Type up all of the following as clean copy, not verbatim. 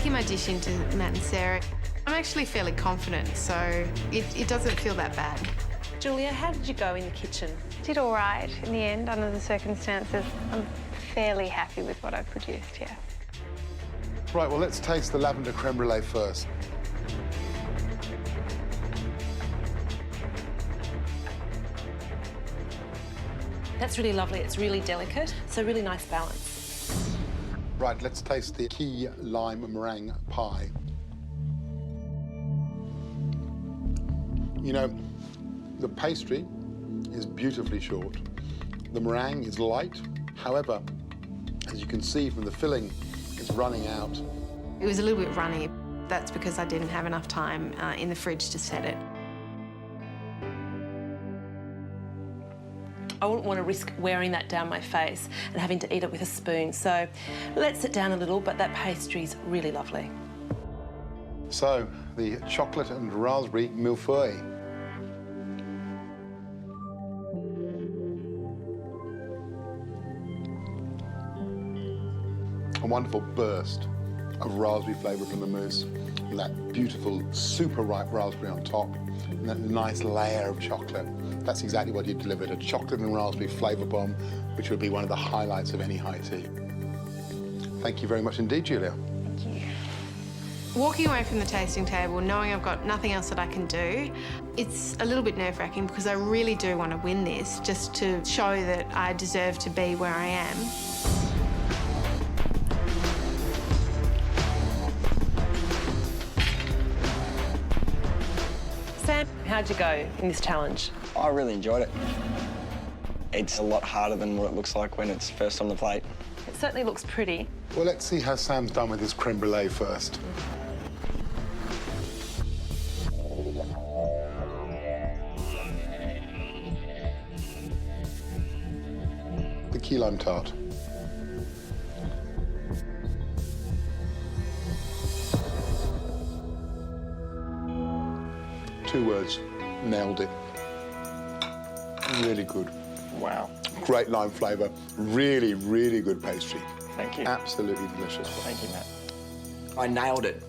taking my dish into Matt and Sarah, I'm actually fairly confident, so it doesn't feel that bad. Julia, how did you go in the kitchen? Did all right in the end, under the circumstances. I'm fairly happy with what I've produced, yeah. Right, well, let's taste the lavender creme brulee first. That's really lovely. It's really delicate, so really nice balance. Right, let's taste the key lime meringue pie. You know, the pastry is beautifully short. The meringue is light. However, as you can see from the filling, it's running out. It was a little bit runny. That's because I didn't have enough time in the fridge to set it. I wouldn't want to risk wearing that down my face and having to eat it with a spoon, so let's sit down a little, but that pastry's really lovely. So, the chocolate and raspberry millefeuille. A wonderful burst of raspberry flavour from the mousse, and that beautiful, super ripe raspberry on top, and that nice layer of chocolate. That's exactly what you delivered, a chocolate and raspberry flavour bomb, which would be one of the highlights of any high tea. Thank you very much indeed, Julia. Thank you. Walking away from the tasting table, knowing I've got nothing else that I can do, it's a little bit nerve-wracking because I really do want to win this, just to show that I deserve to be where I am. Sam, how'd you go in this challenge? I really enjoyed it. It's a lot harder than what it looks like when it's first on the plate. It certainly looks pretty. Well, let's see how Sam's done with his creme brulee first. The key lime tart. Two words, nailed it. Really good. Wow. Great lime flavour. Really, really good pastry. Thank you. Absolutely delicious. Thank you, Matt. I nailed it.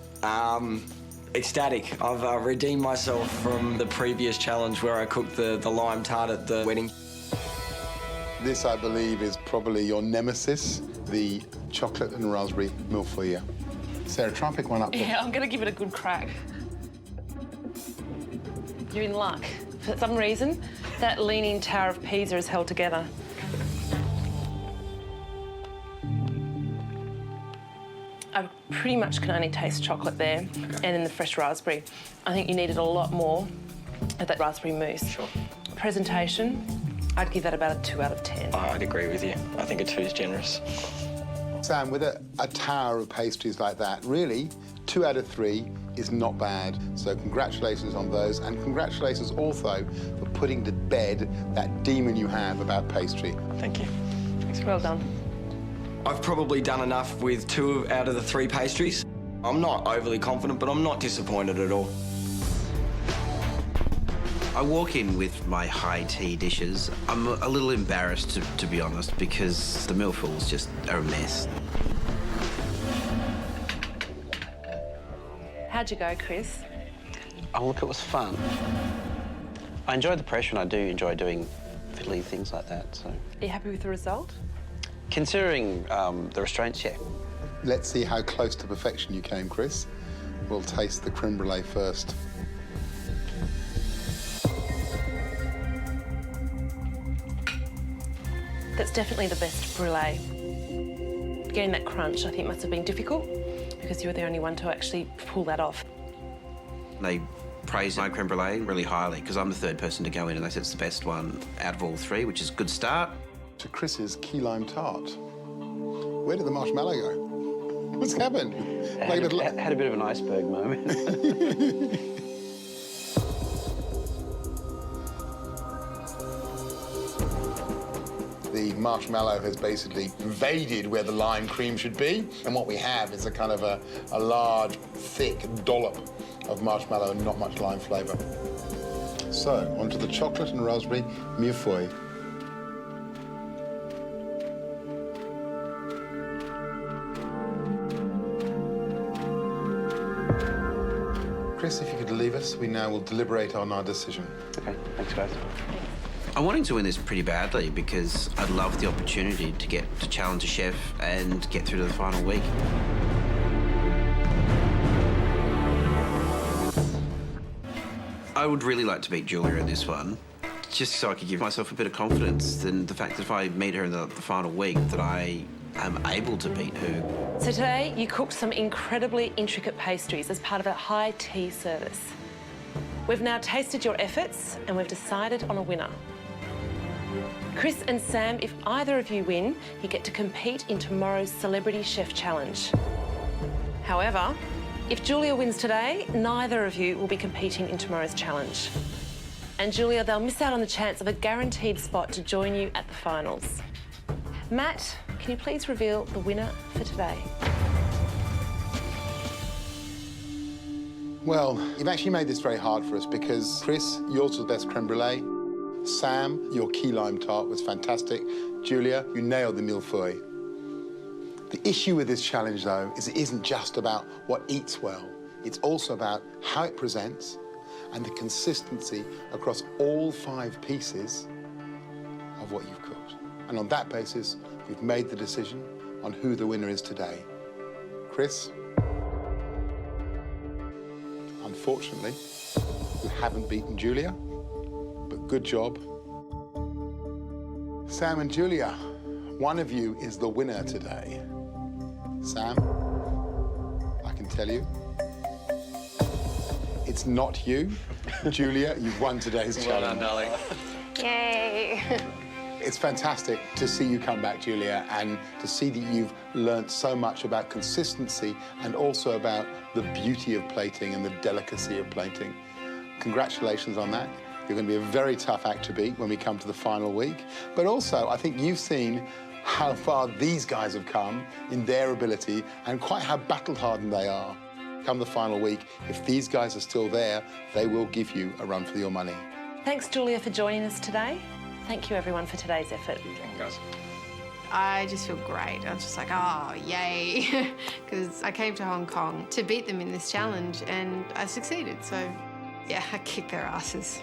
Ecstatic. I've redeemed myself from the previous challenge where I cooked the lime tart at the wedding. This, I believe, is probably your nemesis, the chocolate and raspberry millefeuille. Sarah, try and pick one up. Yeah, I'm going to give it a good crack. You're in luck. For some reason, that leaning tower of Pisa is held together. I pretty much can only taste chocolate there and then the fresh raspberry. I think you needed a lot more of that raspberry mousse. Sure. Presentation, I'd give that about a 2 out of 10. I'd agree with you. I think a 2 is generous. Sam, with a tower of pastries like that, really, 2 out of 3 is not bad. So congratulations on those, and congratulations also for putting to bed that demon you have about pastry. Thank you. Thanks. Well done. I've probably done enough with 2 out of the 3 pastries. I'm not overly confident, but I'm not disappointed at all. I walk in with my high tea dishes. I'm a little embarrassed, to be honest, because the millefeuilles just are a mess. How'd you go, Chris? Oh, look, it was fun. I enjoyed the pressure, and I do enjoy doing fiddly things like that, so... Are you happy with the result? Considering the restraints, yeah. Let's see how close to perfection you came, Chris. We'll taste the creme brulee first. That's definitely the best brulee. Getting that crunch, I think, must have been difficult because you were the only one to actually pull that off. They praise my creme brulee really highly because I'm the third person to go in, and they said it's the best one out of all 3, which is a good start. To Chris's key lime tart. Where did the marshmallow go? What's happened? Had a bit of an iceberg moment. The marshmallow has basically invaded where the lime cream should be, and what we have is a kind of a large, thick dollop of marshmallow and not much lime flavour. So, onto the chocolate and raspberry millefeuille. Chris, if you could leave us, we now will deliberate on our decision. Okay, thanks, guys. I'm wanting to win this pretty badly because I'd love the opportunity to get to challenge a chef and get through to the final week. I would really like to beat Julia in this one, just so I could give myself a bit of confidence in the fact that if I meet her in the final week, that I am able to beat her. So today you cooked some incredibly intricate pastries as part of a high tea service. We've now tasted your efforts and we've decided on a winner. Chris and Sam, if either of you win, you get to compete in tomorrow's Celebrity Chef Challenge. However, if Julia wins today, neither of you will be competing in tomorrow's challenge. And Julia, they'll miss out on the chance of a guaranteed spot to join you at the finals. Matt, can you please reveal the winner for today? Well, you've actually made this very hard for us because, Chris, yours was best creme brulee. Sam, your key lime tart was fantastic. Julia, you nailed the millefeuille. The issue with this challenge, though, is it isn't just about what eats well. It's also about how it presents and the consistency across all 5 pieces of what you've cooked. And on that basis, we've made the decision on who the winner is today. Chris, unfortunately, you haven't beaten Julia, but good job. Sam and Julia, one of you is the winner today. Sam, I can tell you, it's not you. Julia, you've won today's challenge. Well done, darling. Yay. It's fantastic to see you come back, Julia, and to see that you've learnt so much about consistency and also about the beauty of plating and the delicacy of plating. Congratulations on that. You're going to be a very tough act to beat when we come to the final week. But also, I think you've seen how far these guys have come in their ability and quite how battle-hardened they are. Come the final week, if these guys are still there, they will give you a run for your money. Thanks, Julia, for joining us today. Thank you, everyone, for today's effort. Guys. I just feel great. I was just like, oh, yay. Because I came to Hong Kong to beat them in this challenge and I succeeded. So, yeah, I kicked their asses.